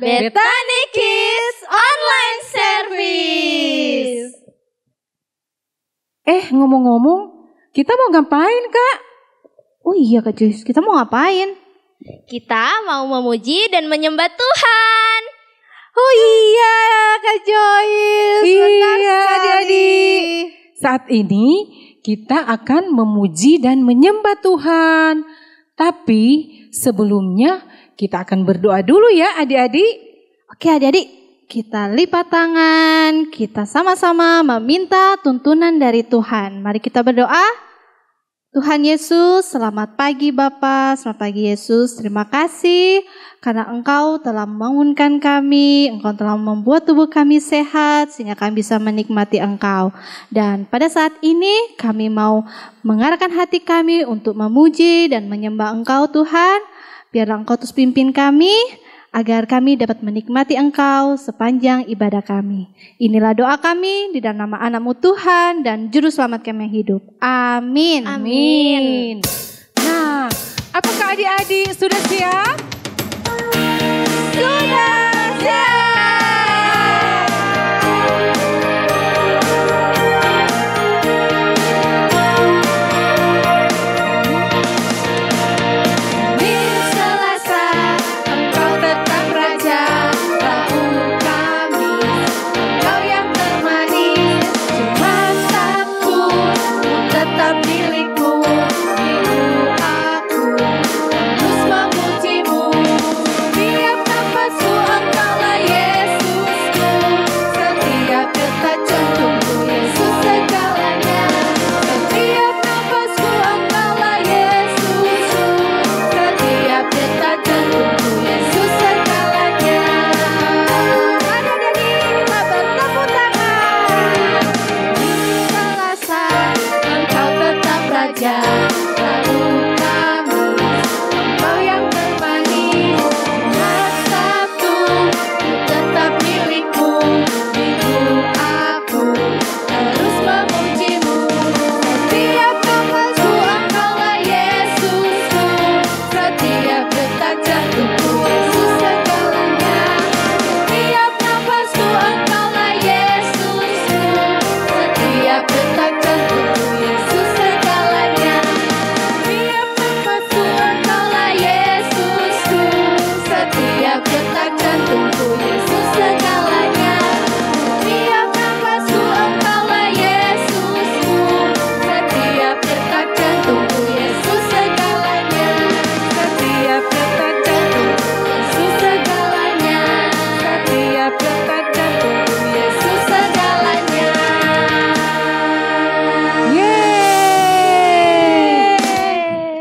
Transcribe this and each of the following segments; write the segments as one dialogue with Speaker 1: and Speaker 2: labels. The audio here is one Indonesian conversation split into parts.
Speaker 1: Bethany Kids Online Service.
Speaker 2: Ngomong-ngomong, kita mau ngapain, Kak?
Speaker 3: Oh iya Kak Joyce, kita mau ngapain?
Speaker 1: Kita mau memuji dan menyembah Tuhan.
Speaker 3: Oh iya Kak Joyce,
Speaker 2: Iya adik-adik. Saat ini kita akan memuji dan menyembah Tuhan. Tapi sebelumnya kita akan berdoa dulu ya adik-adik.
Speaker 3: Oke adik-adik, kita lipat tangan, kita sama-sama meminta tuntunan dari Tuhan. Mari kita berdoa. Tuhan Yesus, selamat pagi Bapa, selamat pagi Yesus. Terima kasih karena Engkau telah membangunkan kami, Engkau telah membuat tubuh kami sehat sehingga kami bisa menikmati Engkau. Dan pada saat ini kami mau mengarahkan hati kami untuk memuji dan menyembah Engkau Tuhan. Biarlah Engkau terus pimpin kami agar kami dapat menikmati Engkau sepanjang ibadah kami. Inilah doa kami di dalam nama anak-Mu Tuhan dan Juru Selamat kami yang hidup. Amin.
Speaker 1: Amin.
Speaker 2: Nah, apakah adik-adik sudah siap?
Speaker 3: Sudah siap.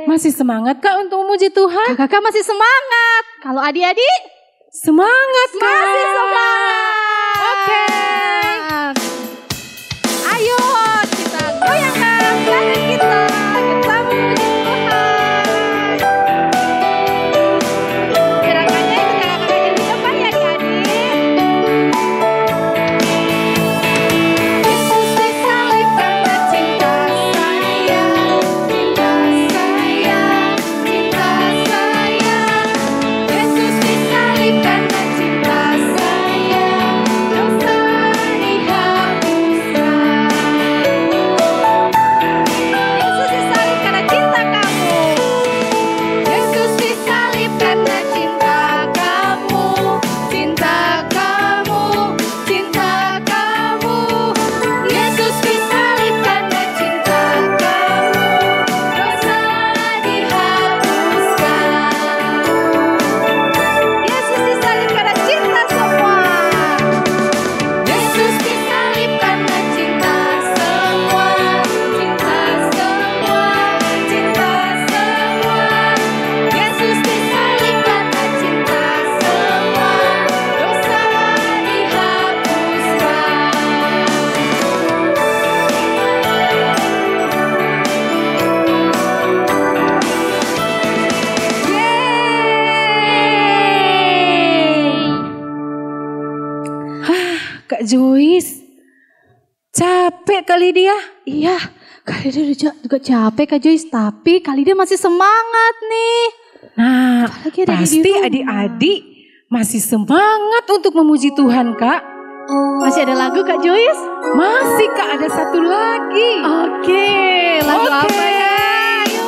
Speaker 2: Masih semangat Kak untuk memuji Tuhan?
Speaker 3: Kakak masih semangat. Kalau adik-adik?
Speaker 2: Semangat Kak.
Speaker 3: Masih semangat.
Speaker 2: Oke.
Speaker 3: Ayo kita goyangkan tangan kita. Kita memuji Tuhan. Gerakannya itu kakak-kakak yang di depan ya adik-adik. Yesus disalib karena cinta sayang, cinta sayang, cinta sayang. Yesus disalib karena cinta sayang, dosa dihapuskan. Yesus disalib karena cinta kamu. Yesus disalib karena cinta kamu, cinta kamu, cinta kamu. Yesus disalib karena cinta kamu, dosa dihapuskan. Yesus disalib karena cinta semua. Yesus disalib karena cinta semua, cinta semua, cinta semua. Yesus disalib karena cinta semua, dosa dihapuskan.
Speaker 2: Kak Joyce, capek kali dia.
Speaker 3: Iya, Kak Lydia juga capek Kak Joyce, tapi Kak Lydia masih semangat nih.
Speaker 2: Nah,
Speaker 3: Apalagi ada di
Speaker 2: pasti
Speaker 3: rumah.
Speaker 2: adik-adik Masih semangat untuk memuji Tuhan, Kak?
Speaker 3: Masih ada lagu Kak Joyce?
Speaker 2: Masih, Kak, ada satu lagi.
Speaker 3: Oke, lagu apa ya? Ayo.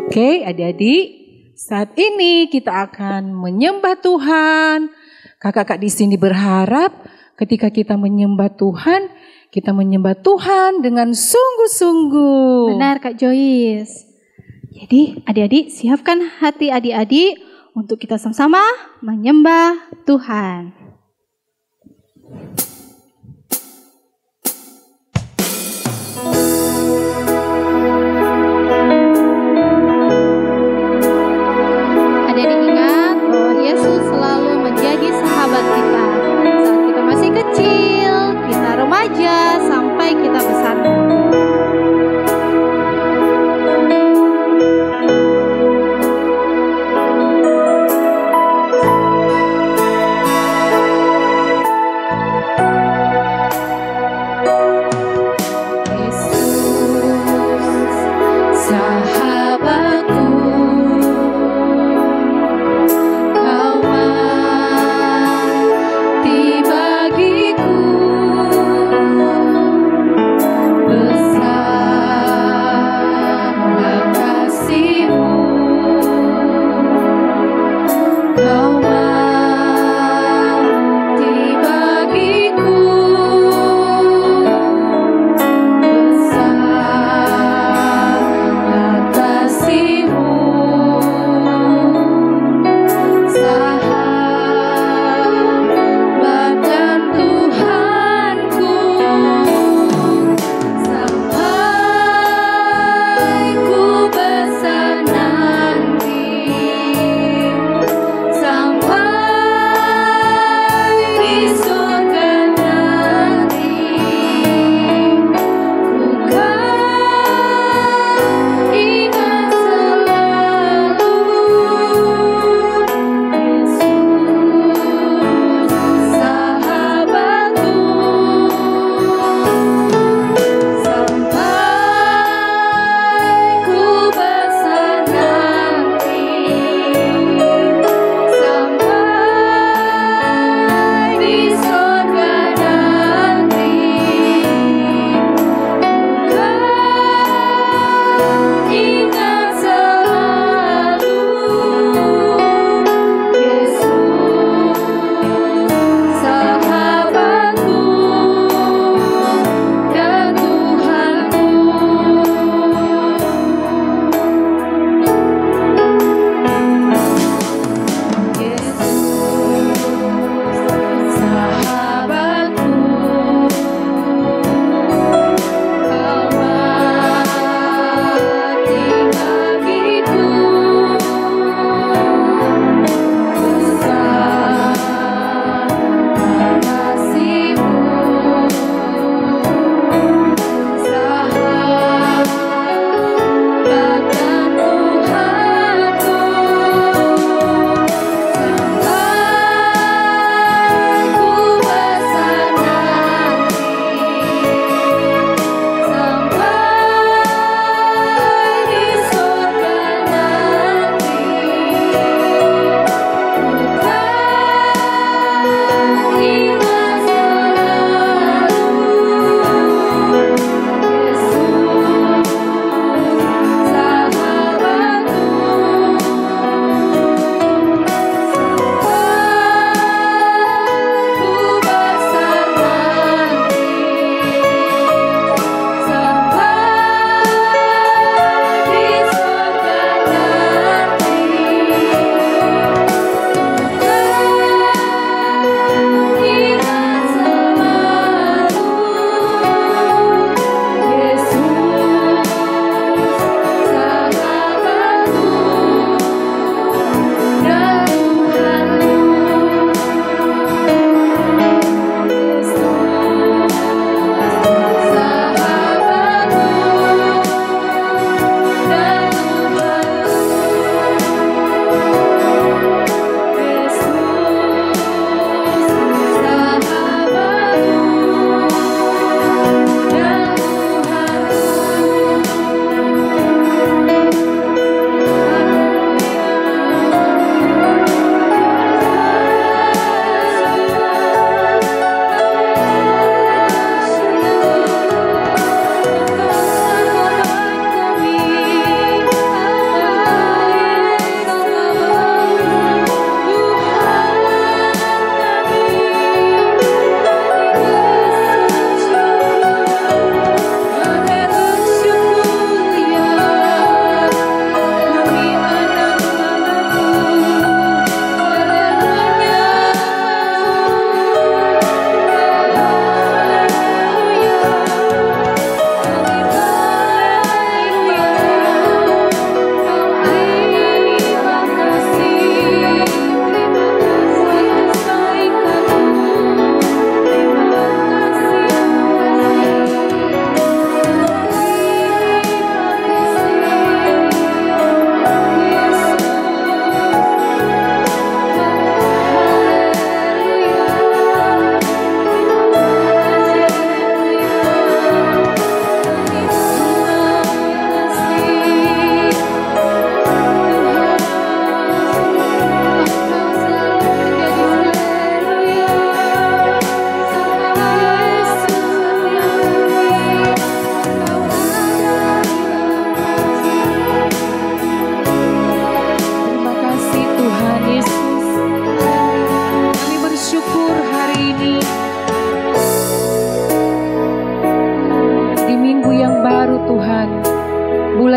Speaker 2: Oke, adik-adik, saat ini kita akan menyembah Tuhan. Kakak-kakak di sini berharap ketika kita menyembah Tuhan, kita menyembah Tuhan dengan sungguh-sungguh.
Speaker 3: Benar Kak Joyce. Jadi adik-adik siapkan hati adik-adik untuk kita sama-sama menyembah Tuhan. Adik-adik ingat bahwa Yesus selalu menjadi sahabat kita. Saat kita masih kecil, kita remaja, sampai kita besar.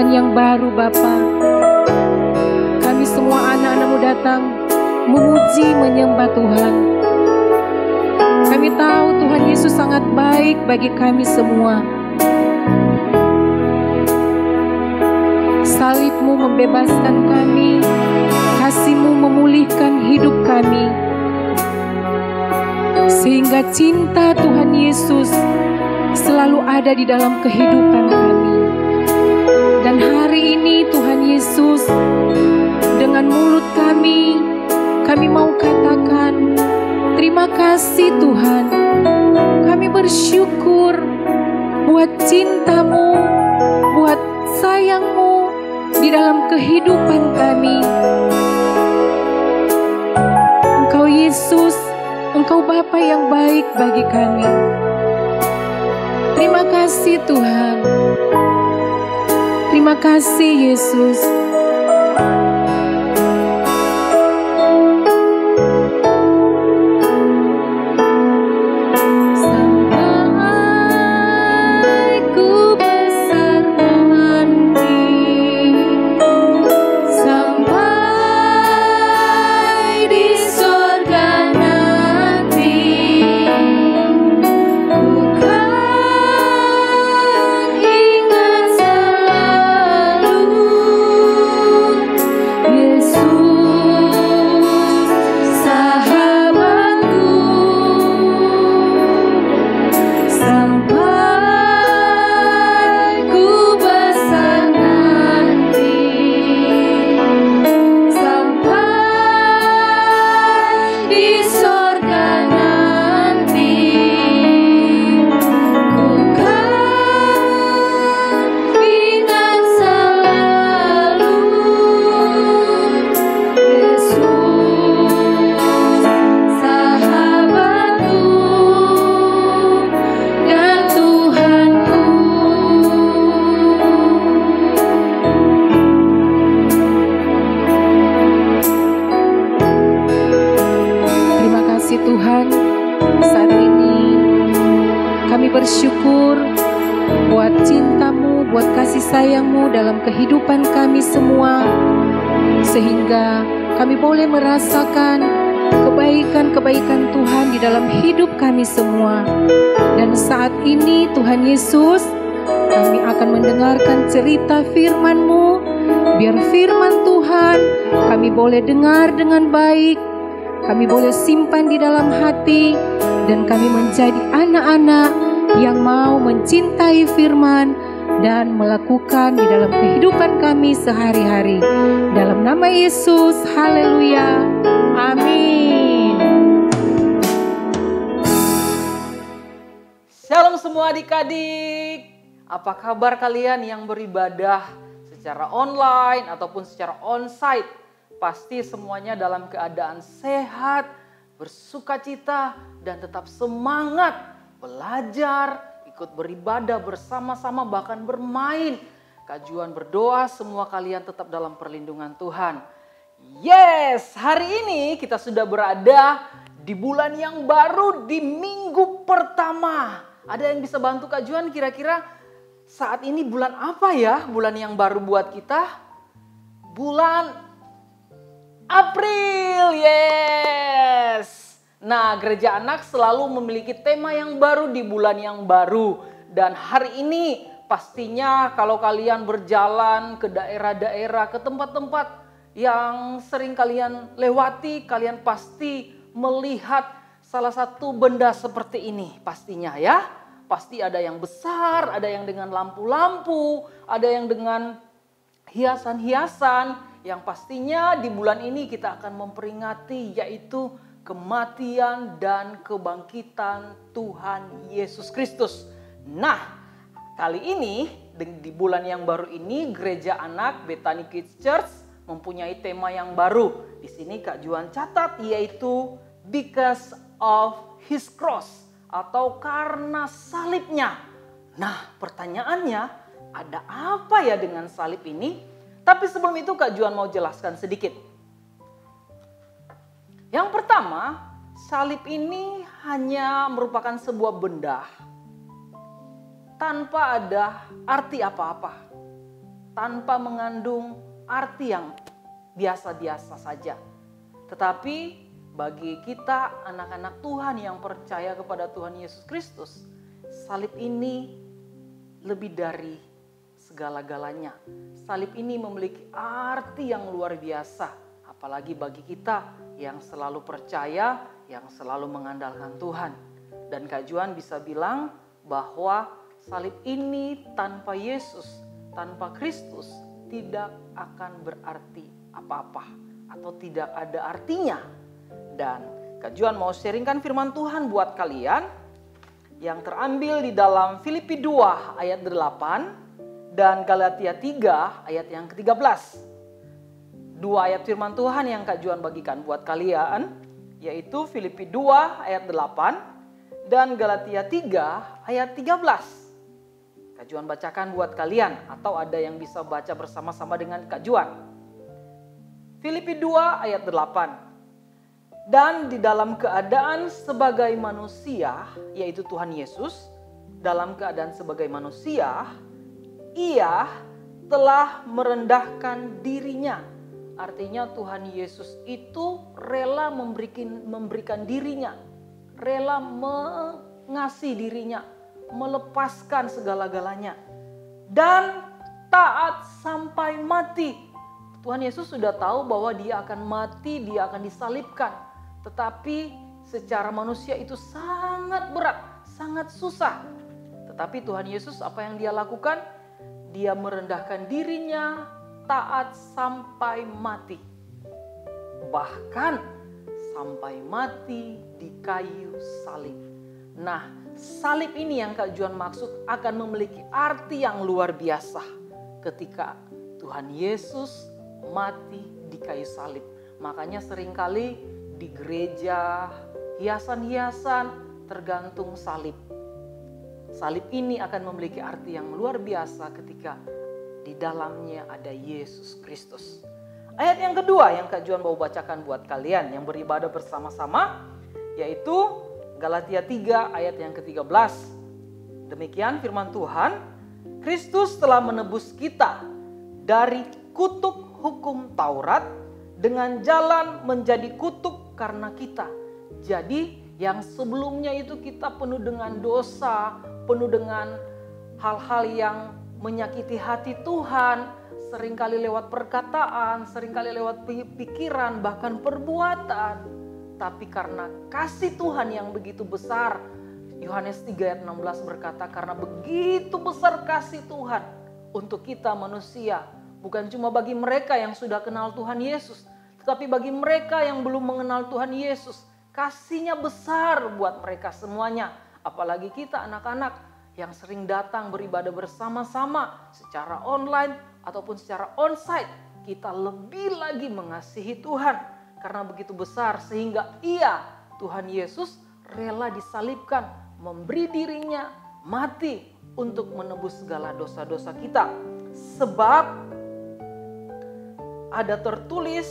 Speaker 2: bulan yang baru Bapa, kami semua anak-anak-Mu datang memuji menyembah Tuhan. Kami tahu Tuhan Yesus sangat baik bagi kami semua. Salib-Mu membebaskan kami, kasih-Mu memulihkan hidup kami, sehingga cinta Tuhan Yesus selalu ada di dalam kehidupan kami. Dan hari ini Tuhan Yesus, dengan mulut kami mau katakan, terima kasih Tuhan. Kami bersyukur buat cinta-Mu, buat sayang-Mu di dalam kehidupan kami. Engkau Yesus, Engkau Bapa yang baik bagi kami. Terima kasih Tuhan. Terima kasih Yesus. Tuhan, saat ini kami bersyukur buat cinta-Mu, buat kasih sayang-Mu dalam kehidupan kami semua, sehingga kami boleh merasakan kebaikan-kebaikan Tuhan di dalam hidup kami semua. Dan saat ini Tuhan Yesus, kami akan mendengarkan cerita firman-Mu. Biar firman Tuhan kami boleh dengar dengan baik, kami boleh simpan di dalam hati, dan kami menjadi anak-anak yang mau mencintai firman dan melakukan di dalam kehidupan kami sehari-hari. Dalam nama Yesus, haleluya, amin.
Speaker 4: Shalom semua adik-adik. Apa kabar kalian yang beribadah secara online ataupun secara onsite? Pasti semuanya dalam keadaan sehat, bersukacita, dan tetap semangat belajar, ikut beribadah bersama-sama, bahkan bermain. Kak Juan berdoa semua kalian tetap dalam perlindungan Tuhan. Yes, hari ini kita sudah berada di bulan yang baru, di minggu pertama. Ada yang bisa bantu Kak Juan kira-kira saat ini bulan apa ya? Bulan yang baru buat kita? Bulan April, yes. Nah, Gereja Anak selalu memiliki tema yang baru di bulan yang baru. Dan hari ini pastinya kalau kalian berjalan ke daerah-daerah, ke tempat-tempat yang sering kalian lewati, kalian pasti melihat salah satu benda seperti ini pastinya ya. Pasti ada yang besar, ada yang dengan lampu-lampu, ada yang dengan hiasan-hiasan. Yang pastinya di bulan ini kita akan memperingati yaitu kematian dan kebangkitan Tuhan Yesus Kristus. Nah, kali ini di bulan yang baru ini Gereja Anak Bethany Kids Church mempunyai tema yang baru. Di sini Kak Juan catat yaitu Because of His Cross atau karena salibnya. Nah, pertanyaannya ada apa ya dengan salib ini? Tapi sebelum itu Kak Juan mau jelaskan sedikit. Yang pertama, salib ini hanya merupakan sebuah benda tanpa ada arti apa-apa. tanpa mengandung arti yang biasa-biasa saja. Tetapi bagi kita anak-anak Tuhan yang percaya kepada Tuhan Yesus Kristus, salib ini lebih dari segala-galanya. Salib ini memiliki arti yang luar biasa, apalagi bagi kita yang selalu percaya, yang selalu mengandalkan Tuhan. Dan Kak Juan bisa bilang bahwa salib ini tanpa Yesus, tanpa Kristus tidak akan berarti apa-apa atau tidak ada artinya. Dan Kak Juan mau sharingkan firman Tuhan buat kalian yang terambil di dalam Filipi 2 ayat 8 dan Galatia 3 ayat yang ke-13. Dua ayat firman Tuhan yang Kak Juan bagikan buat kalian, yaitu Filipi 2 ayat 8 dan Galatia 3 ayat 13. Kak Juan bacakan buat kalian atau ada yang bisa baca bersama-sama dengan Kak Juan. Filipi 2 ayat 8. Dan di dalam keadaan sebagai manusia, yaitu Tuhan Yesus, dalam keadaan sebagai manusia, Ia telah merendahkan dirinya. Artinya Tuhan Yesus itu rela memberikan dirinya, rela mengasihi dirinya, melepaskan segala-galanya, dan taat sampai mati. Tuhan Yesus sudah tahu bahwa dia akan mati, dia akan disalibkan. Tetapi secara manusia itu sangat berat, sangat susah. Tetapi Tuhan Yesus apa yang dia lakukan? Dia merendahkan dirinya, taat sampai mati. Bahkan sampai mati di kayu salib. Nah, salib ini yang Kak Juan maksud akan memiliki arti yang luar biasa ketika Tuhan Yesus mati di kayu salib. Makanya seringkali di gereja hiasan-hiasan tergantung salib. Salib ini akan memiliki arti yang luar biasa ketika di dalamnya ada Yesus Kristus. Ayat yang kedua yang Kak Juan mau bacakan buat kalian yang beribadah bersama-sama, yaitu Galatia 3 ayat yang ke-13. Demikian firman Tuhan, Kristus telah menebus kita dari kutuk hukum Taurat dengan jalan menjadi kutuk karena kita. Jadi yang sebelumnya itu kita penuh dengan dosa, penuh dengan hal-hal yang menyakiti hati Tuhan, seringkali lewat perkataan, seringkali lewat pikiran, bahkan perbuatan. Tapi karena kasih Tuhan yang begitu besar, Yohanes 3 ayat 16 berkata, karena begitu besar kasih Tuhan untuk kita manusia, bukan cuma bagi mereka yang sudah kenal Tuhan Yesus, tetapi bagi mereka yang belum mengenal Tuhan Yesus, kasihnya besar buat mereka semuanya. Apalagi kita anak-anak yang sering datang beribadah bersama-sama secara online ataupun secara onsite, kita lebih lagi mengasihi Tuhan karena begitu besar sehingga Ia, Tuhan Yesus, rela disalibkan, memberi dirinya mati untuk menebus segala dosa-dosa kita. Sebab ada tertulis,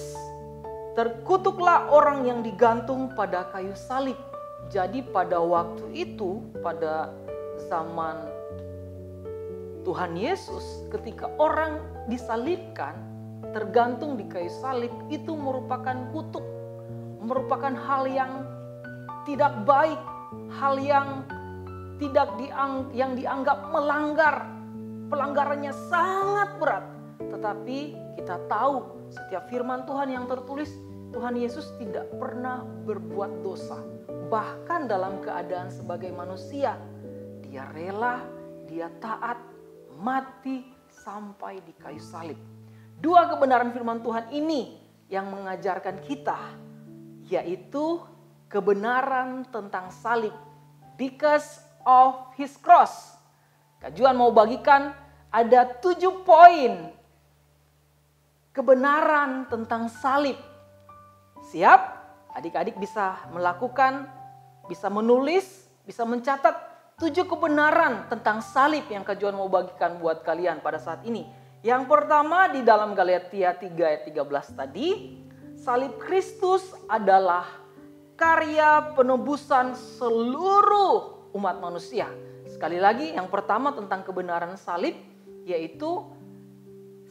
Speaker 4: terkutuklah orang yang digantung pada kayu salib. Jadi pada waktu itu, pada zaman Tuhan Yesus, ketika orang disalibkan, tergantung di kayu salib, itu merupakan kutuk, merupakan hal yang tidak baik, hal yang yang dianggap melanggar, pelanggarannya sangat berat. Tetapi kita tahu setiap firman Tuhan yang tertulis, Tuhan Yesus tidak pernah berbuat dosa. Bahkan dalam keadaan sebagai manusia, dia rela, dia taat, mati sampai di kayu salib. Dua kebenaran firman Tuhan ini yang mengajarkan kita, yaitu kebenaran tentang salib. Because of his cross. Kak Juan mau bagikan ada 7 poin kebenaran tentang salib. Siap? Adik-adik bisa melakukan, bisa menulis, bisa mencatat 7 kebenaran tentang salib yang Kak Juan mau bagikan buat kalian pada saat ini. Yang pertama di dalam Galatia 3 ayat 13 tadi, salib Kristus adalah karya penebusan seluruh umat manusia. Sekali lagi, yang pertama tentang kebenaran salib, yaitu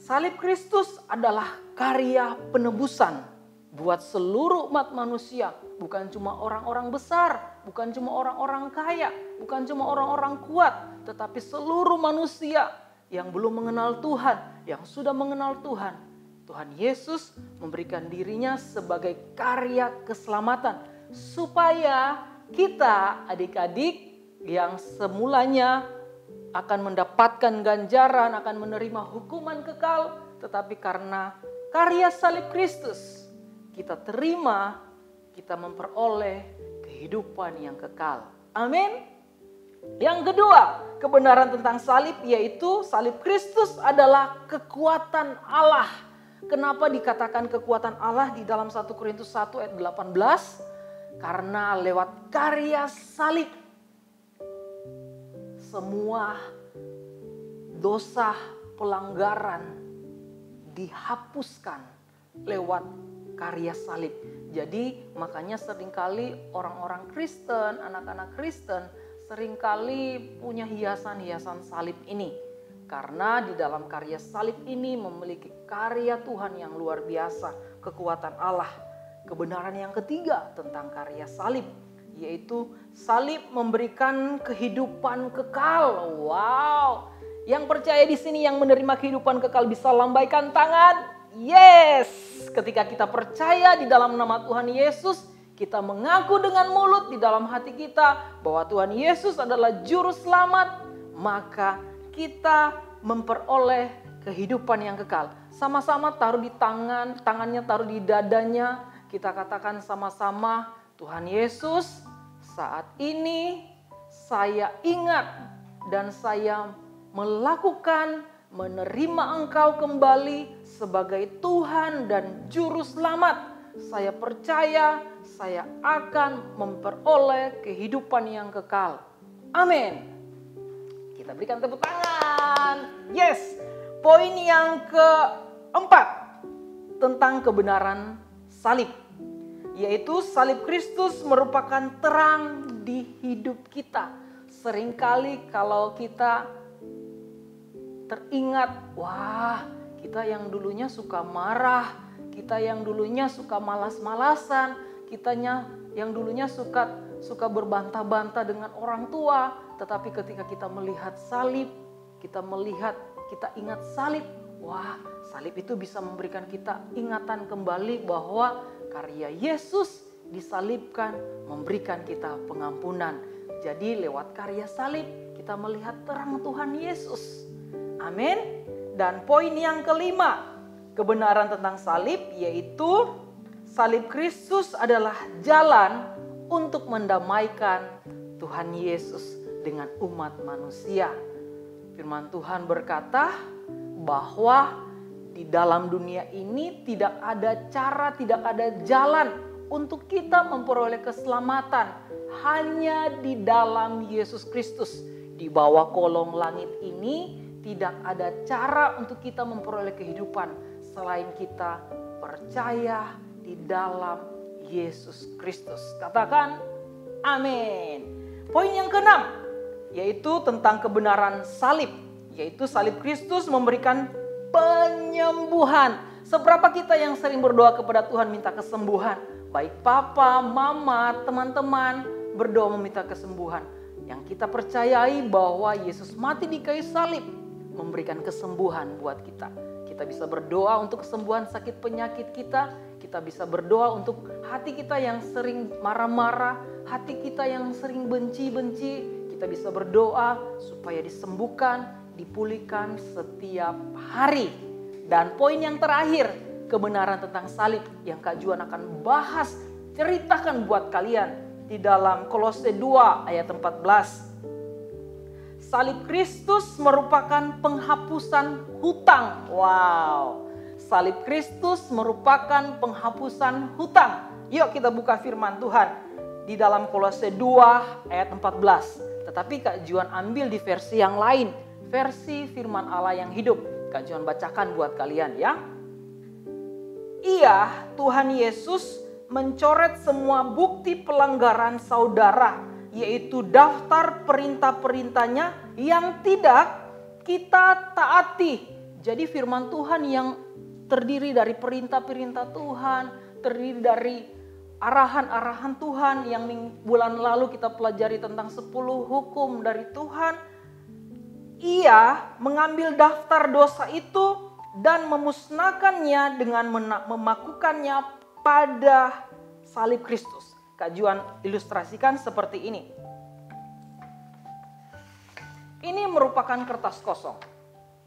Speaker 4: Salib Kristus adalah karya penebusan buat seluruh umat manusia. Bukan cuma orang-orang besar, bukan cuma orang-orang kaya, bukan cuma orang-orang kuat. Tetapi seluruh manusia yang belum mengenal Tuhan, yang sudah mengenal Tuhan. Tuhan Yesus memberikan dirinya sebagai karya keselamatan. Supaya kita adik-adik yang semulanya akan mendapatkan ganjaran, akan menerima hukuman kekal. Tetapi karena karya salib Kristus, kita terima, kita memperoleh kehidupan yang kekal. Amin. Yang kedua, kebenaran tentang salib yaitu salib Kristus adalah kekuatan Allah. Kenapa dikatakan kekuatan Allah di dalam 1 Korintus 1 ayat 18? Karena lewat karya salib semua dosa pelanggaran dihapuskan lewat karya salib. Jadi makanya seringkali orang-orang Kristen, anak-anak Kristen seringkali punya hiasan-hiasan salib ini. Karena di dalam karya salib ini memiliki karya Tuhan yang luar biasa, kekuatan Allah. Kebenaran yang ketiga tentang karya salib, yaitu salib memberikan kehidupan kekal. Wow, yang percaya di sini yang menerima kehidupan kekal bisa lambaikan tangan. Yes, ketika kita percaya di dalam nama Tuhan Yesus, kita mengaku dengan mulut di dalam hati kita bahwa Tuhan Yesus adalah juru selamat, maka kita memperoleh kehidupan yang kekal. Sama-sama taruh di tangannya taruh di dadanya. Kita katakan sama-sama, Tuhan Yesus, saat ini saya ingat dan saya melakukan menerima Engkau kembali sebagai Tuhan dan Juru Selamat. Saya percaya saya akan memperoleh kehidupan yang kekal. Amin. Kita berikan tepuk tangan. Yes. Poin yang keempat tentang kebenaran salib, yaitu salib Kristus merupakan terang di hidup kita. Seringkali kalau kita teringat, wah, kita yang dulunya suka marah, kita yang dulunya suka malas-malasan, kitanya yang dulunya suka berbantah-bantah dengan orang tua, tetapi ketika kita melihat salib, kita ingat salib, wah, salib itu bisa memberikan kita ingatan kembali bahwa karya Yesus disalibkan memberikan kita pengampunan. Jadi lewat karya salib kita melihat terang Tuhan Yesus. Amin. Dan poin yang kelima, kebenaran tentang salib yaitu salib Kristus adalah jalan untuk mendamaikan Tuhan Yesus dengan umat manusia. Firman Tuhan berkata bahwa di dalam dunia ini tidak ada cara, tidak ada jalan untuk kita memperoleh keselamatan. Hanya di dalam Yesus Kristus. Di bawah kolong langit ini tidak ada cara untuk kita memperoleh kehidupan selain kita percaya di dalam Yesus Kristus. Katakan amin. Poin yang keenam yaitu tentang kebenaran salib, yaitu salib Kristus memberikan penyembuhan. Seberapa kita yang sering berdoa kepada Tuhan minta kesembuhan? Baik papa, mama, teman-teman berdoa meminta kesembuhan. Yang kita percayai bahwa Yesus mati di kayu salib memberikan kesembuhan buat kita. Kita bisa berdoa untuk kesembuhan sakit penyakit kita. Kita bisa berdoa untuk hati kita yang sering marah-marah, hati kita yang sering benci-benci. Kita bisa berdoa supaya disembuhkan, dipulihkan setiap hari. Dan poin yang terakhir, kebenaran tentang salib yang Kak Juan akan bahas, ceritakan buat kalian di dalam Kolose 2 ayat 14. Salib Kristus merupakan penghapusan hutang. Wow. Salib Kristus merupakan penghapusan hutang. Yuk kita buka firman Tuhan di dalam Kolose 2 ayat 14. Tetapi Kak Juan ambil di versi yang lain, versi firman Allah yang hidup. Kak Juan bacakan buat kalian ya. Ia, Tuhan Yesus, mencoret semua bukti pelanggaran saudara, yaitu daftar perintah-perintahnya yang tidak kita taati Jadi firman Tuhan yang terdiri dari perintah-perintah Tuhan, terdiri dari arahan-arahan Tuhan yang bulan lalu kita pelajari tentang 10 hukum dari Tuhan. Ia mengambil daftar dosa itu dan memusnahkannya dengan memakukannya pada salib Kristus. Kak Juan ilustrasikan seperti ini. Ini merupakan kertas kosong.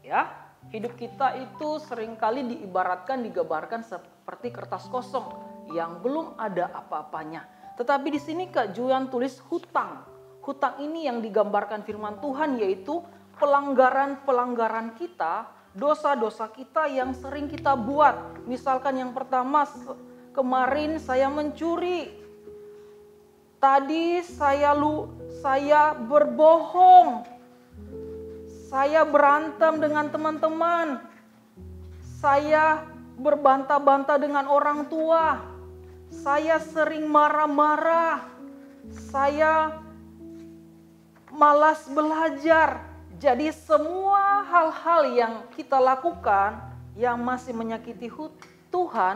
Speaker 4: Ya, hidup kita itu seringkali digambarkan seperti kertas kosong yang belum ada apa-apanya. Tetapi di sini Kak Juan tulis hutang. Hutang ini yang digambarkan firman Tuhan yaitu pelanggaran-pelanggaran kita, dosa-dosa kita yang sering kita buat. Misalkan yang pertama, kemarin saya mencuri. Tadi saya berbohong. Saya berantem dengan teman-teman. Saya berbantah-bantah dengan orang tua. Saya sering marah-marah. Saya malas belajar. Jadi semua hal-hal yang kita lakukan yang masih menyakiti Tuhan,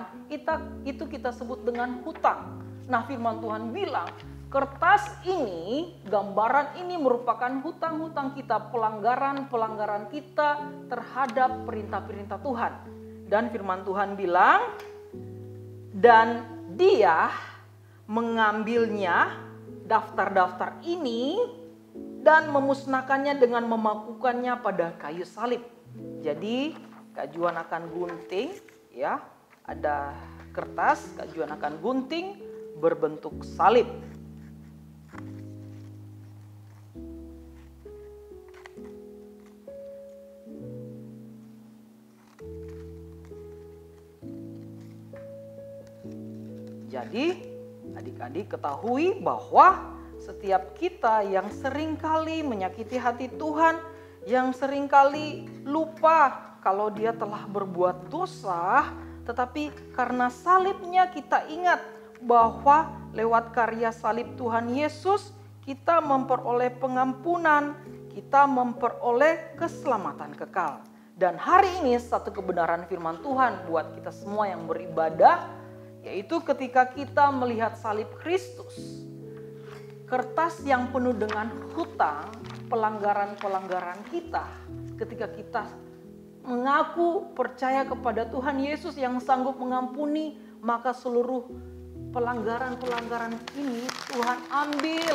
Speaker 4: itu kita sebut dengan hutang. Nah, firman Tuhan bilang, kertas ini, gambaran ini merupakan hutang-hutang kita, pelanggaran-pelanggaran kita terhadap perintah-perintah Tuhan. Dan firman Tuhan bilang, dan dia mengambilnya, daftar-daftar ini, dan memusnahkannya dengan memakukannya pada kayu salib. Jadi Kak Juan akan gunting, ya, ada kertas, Kak Juan akan gunting berbentuk salib. Jadi adik-adik ketahui bahwa setiap kita yang seringkali menyakiti hati Tuhan, yang seringkali lupa kalau dia telah berbuat dosa, tetapi karena salibnya kita ingat bahwa lewat karya salib Tuhan Yesus kita memperoleh pengampunan, kita memperoleh keselamatan kekal. Dan hari ini satu kebenaran firman Tuhan buat kita semua yang beribadah, yaitu ketika kita melihat salib Kristus, kertas yang penuh dengan hutang, pelanggaran-pelanggaran kita, ketika kita mengaku percaya kepada Tuhan Yesus yang sanggup mengampuni, maka seluruh pelanggaran-pelanggaran ini Tuhan ambil.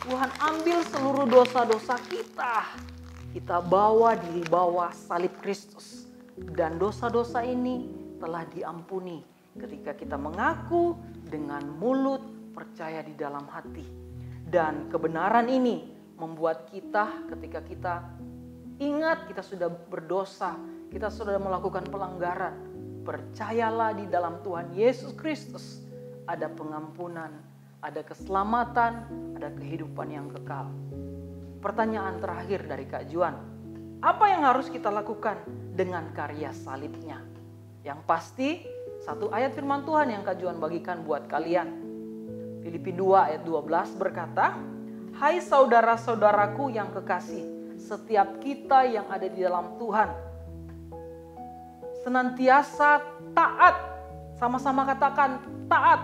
Speaker 4: Tuhan ambil seluruh dosa-dosa kita. Kita bawa di bawah salib Kristus. Dan dosa-dosa ini telah diampuni ketika kita mengaku dengan mulut, percaya di dalam hati. Dan kebenaran ini membuat kita ketika kita ingat kita sudah berdosa, kita sudah melakukan pelanggaran, percayalah di dalam Tuhan Yesus Kristus ada pengampunan, ada keselamatan, ada kehidupan yang kekal. Pertanyaan terakhir dari Kak Juan, apa yang harus kita lakukan dengan karya salibnya? Yang pasti satu ayat firman Tuhan yang Kak Juan bagikan buat kalian. Filipi 2 ayat 12 berkata, hai saudara-saudaraku yang kekasih, setiap kita yang ada di dalam Tuhan senantiasa taat. Sama-sama katakan taat.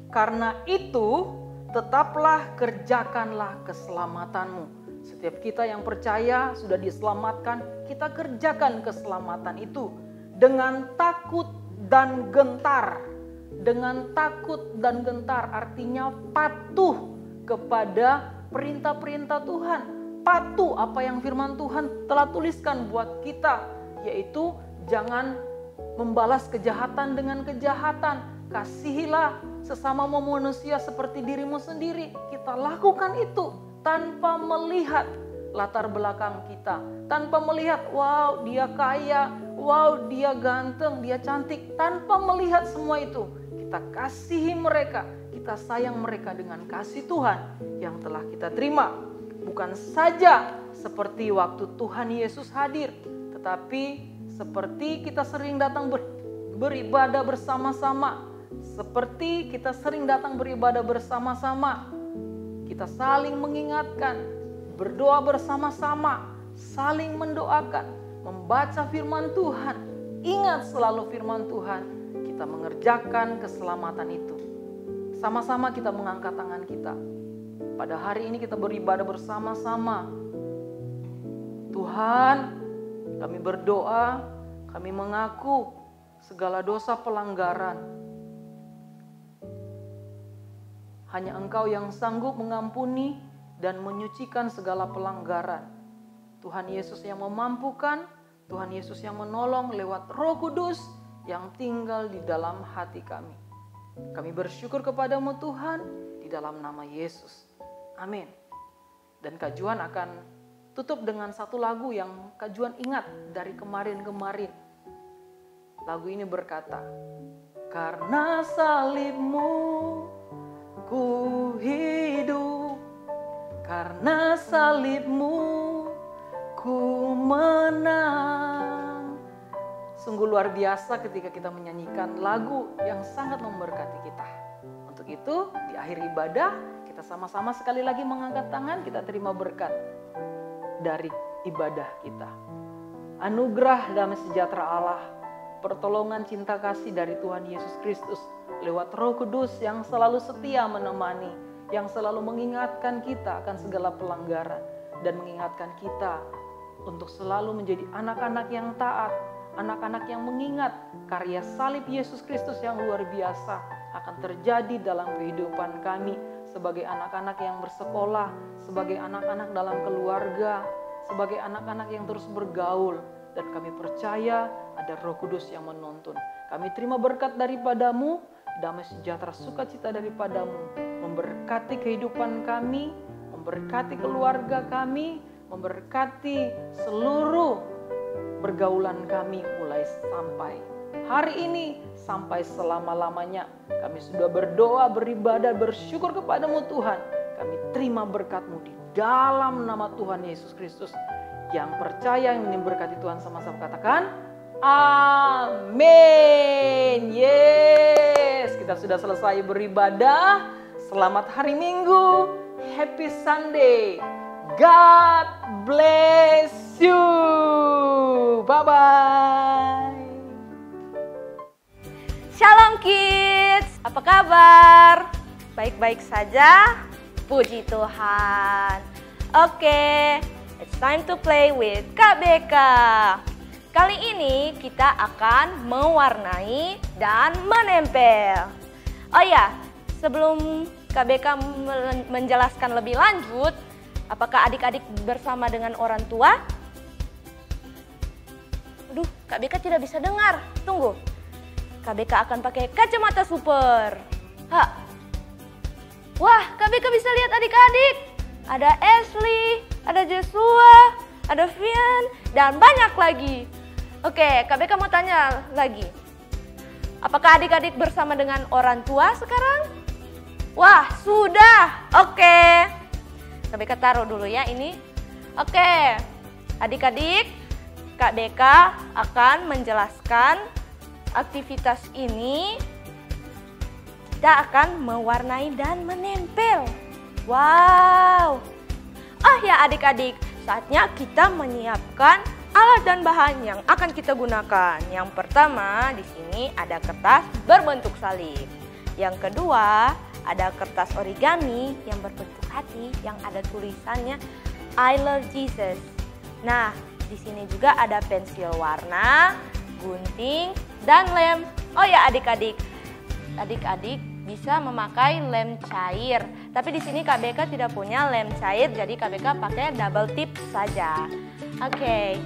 Speaker 4: Karena itu tetaplah kerjakanlah keselamatanmu. Setiap kita yang percaya sudah diselamatkan, kita kerjakan keselamatan itu dengan takut dan gentar. Dengan takut dan gentar artinya patuh kepada perintah-perintah Tuhan. Patuh apa yang firman Tuhan telah tuliskan buat kita, yaitu jangan membalas kejahatan dengan kejahatan. Kasihilah sesama manusia seperti dirimu sendiri. Kita lakukan itu tanpa melihat latar belakang kita. Tanpa melihat, wow dia kaya, wow dia ganteng, dia cantik. Tanpa melihat semua itu, kita kasihi mereka. Kita sayang mereka dengan kasih Tuhan yang telah kita terima. Bukan saja seperti waktu Tuhan Yesus hadir, tetapi seperti kita sering datang beribadah bersama-sama. Seperti kita sering datang beribadah bersama-sama. Kita saling mengingatkan, berdoa bersama-sama, saling mendoakan, membaca firman Tuhan, ingat selalu firman Tuhan, kita mengerjakan keselamatan itu. Sama-sama kita mengangkat tangan kita. Pada hari ini kita beribadah bersama-sama. Tuhan, kami berdoa, kami mengaku segala dosa pelanggaran. Hanya Engkau yang sanggup mengampuni dan menyucikan segala pelanggaran. Tuhan Yesus yang memampukan, Tuhan Yesus yang menolong lewat Roh Kudus yang tinggal di dalam hati kami. Kami bersyukur kepadamu Tuhan di dalam nama Yesus. Amin. Dan Kak Juan akan tutup dengan satu lagu yang Kak Juan ingat dari kemarin-kemarin. Lagu ini berkata, karena salibmu ku hidup, karena salibmu ku menang. Sungguh luar biasa ketika kita menyanyikan lagu yang sangat memberkati kita. Untuk itu di akhir ibadah kita sama-sama sekali lagi mengangkat tangan, kita terima berkat dari ibadah kita. Anugerah damai sejahtera Allah, pertolongan cinta kasih dari Tuhan Yesus Kristus lewat Roh Kudus yang selalu setia menemani, yang selalu mengingatkan kita akan segala pelanggaran dan mengingatkan kita untuk selalu menjadi anak-anak yang taat, anak-anak yang mengingat karya salib Yesus Kristus yang luar biasa akan terjadi dalam kehidupan kami sebagai anak-anak yang bersekolah, sebagai anak-anak dalam keluarga, sebagai anak-anak yang terus bergaul. Dan kami percaya ada Roh Kudus yang menuntun. Kami terima berkat daripadamu, damai sejahtera sukacita daripadamu, memberkati kehidupan kami, memberkati keluarga kami, memberkati seluruh pergaulan kami mulai sampai hari ini sampai selama-lamanya. Kami sudah berdoa, beribadah, bersyukur kepadamu Tuhan. Kami terima berkat-Mu di dalam nama Tuhan Yesus Kristus. Yang percaya, yang berkati Tuhan sama-sama katakan, amin. Yes, kita sudah selesai beribadah. Selamat hari Minggu. Happy Sunday. God bless you. Bye-bye.
Speaker 1: Shalom kids, apa kabar? Baik-baik saja? Puji Tuhan. Oke, it's time to play with Kak Beka. Kali ini kita akan mewarnai dan menempel. Oh ya, sebelum Kak Beka menjelaskan lebih lanjut, apakah adik-adik bersama dengan orang tua? Aduh, Kak Beka tidak bisa dengar. Tunggu. Kak Beka akan pakai kacamata super. Wah, Kak Beka bisa lihat adik-adik. Ada Ashley, ada Joshua, ada Vian, dan banyak lagi. Oke, Kak Beka mau tanya lagi. Apakah adik-adik bersama dengan orang tua sekarang? Wah, sudah. Oke. Kak Beka taruh dulu ya ini. Oke, adik-adik, Kak Beka akan menjelaskan aktivitas ini. Kita akan mewarnai dan menempel. Wow. Oh ya adik-adik, saatnya kita menyiapkan alat dan bahan yang akan kita gunakan. Yang pertama, di sini ada kertas berbentuk salib. Yang kedua, ada kertas origami yang berbentuk hati yang ada tulisannya I love Jesus. Nah, di sini juga ada pensil warna, gunting, dan lem. Oh ya adik-adik, bisa memakai lem cair. Tapi di sini Kak Beka tidak punya lem cair, jadi Kak Beka pakai double tip saja. Oke.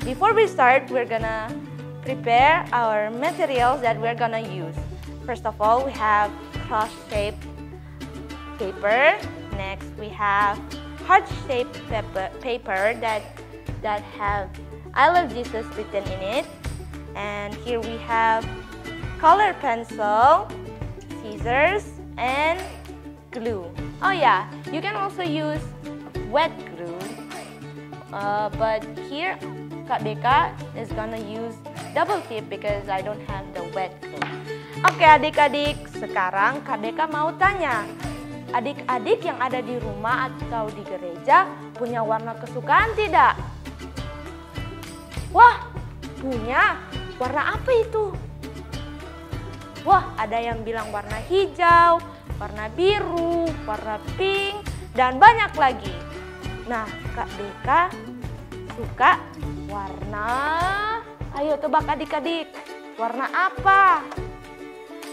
Speaker 1: Before we start, we're gonna prepare our materials that we're gonna use. First of all, we have cross-shaped paper. Next, we have heart-shaped paper that have I love Jesus written in it. And here we have color pencil, scissors, and glue. Oh yeah, you can also use wet glue. But here, Kak Beka is gonna use double tip because I don't have the wet glue. Oke adik-adik, sekarang Kak Beka mau tanya. Adik-adik yang ada di rumah atau di gereja punya warna kesukaan tidak? Wah, punya warna apa itu? Wah, ada yang bilang warna hijau, warna biru, warna pink, dan banyak lagi. Nah, Kak Beka suka warna, ayo tebak adik-adik, warna apa?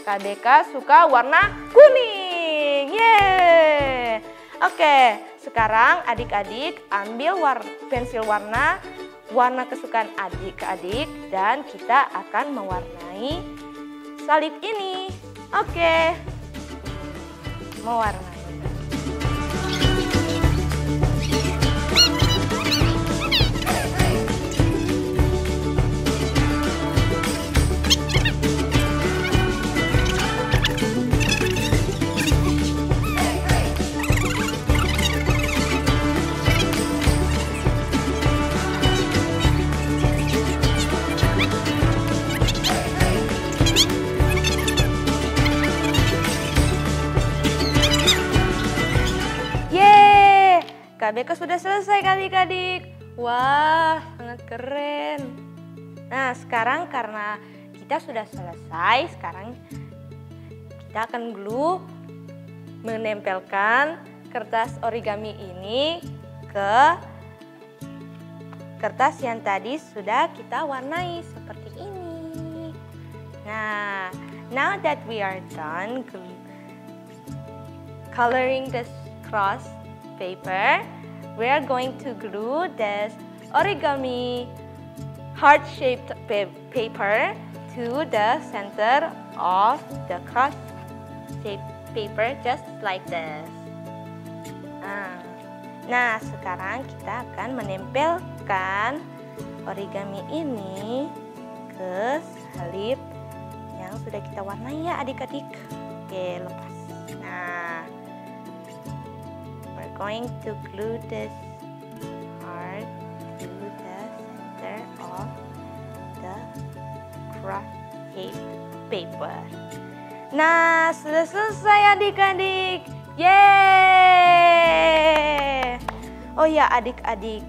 Speaker 1: Kak Beka suka warna kuning. Yeay. Oke, sekarang adik-adik ambil pensil warna kesukaan adik-adik dan kita akan mewarnai salib ini. Oke, mewarnai. Kak Beka sudah selesai adik-adik. Wah, sangat keren. Nah, sekarang karena kita sudah selesai, sekarang kita akan glue menempelkan kertas origami ini ke kertas yang tadi sudah kita warnai seperti ini. Nah, now that we are done coloring this cross paper, we are going to glue this origami heart-shaped paper to the center of the cross-shaped paper, just like this. Nah, sekarang kita akan menempelkan origami ini ke salib yang sudah kita warnai ya adik-adik. Oke, lepas. Nah, we're going to glue this heart to the center of the cross-shaped paper. Nah, sudah selesai adik-adik. Yeay! Oh ya adik-adik,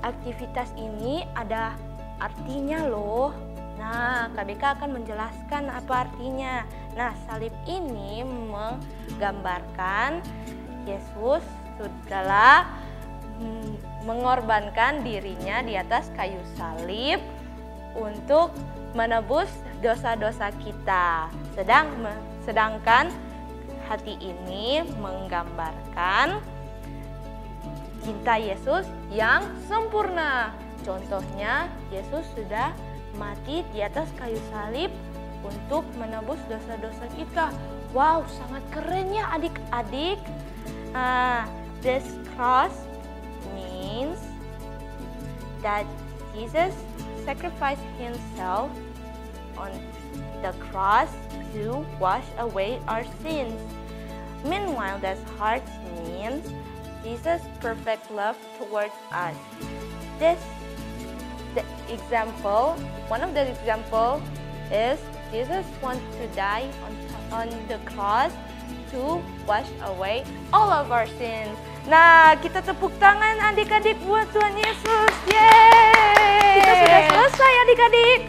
Speaker 1: aktivitas ini ada artinya loh. Nah, Kak Beka akan menjelaskan apa artinya. Nah, salib ini menggambarkan Yesus sudahlah mengorbankan dirinya di atas kayu salib untuk menebus dosa-dosa kita. Sedangkan hati ini menggambarkan cinta Yesus yang sempurna. Contohnya, Yesus sudah mati di atas kayu salib untuk menebus dosa-dosa kita. Wow, sangat keren ya adik-adik. This cross means that Jesus sacrificed himself on the cross to wash away our sins. Meanwhile, this heart means Jesus' perfect love towards us. One of the example is Jesus wants to die on the cross to wash away all of our sins. Nah, kita tepuk tangan adik-adik buat Tuhan Yesus. Yeay! Kita sudah selesai adik-adik.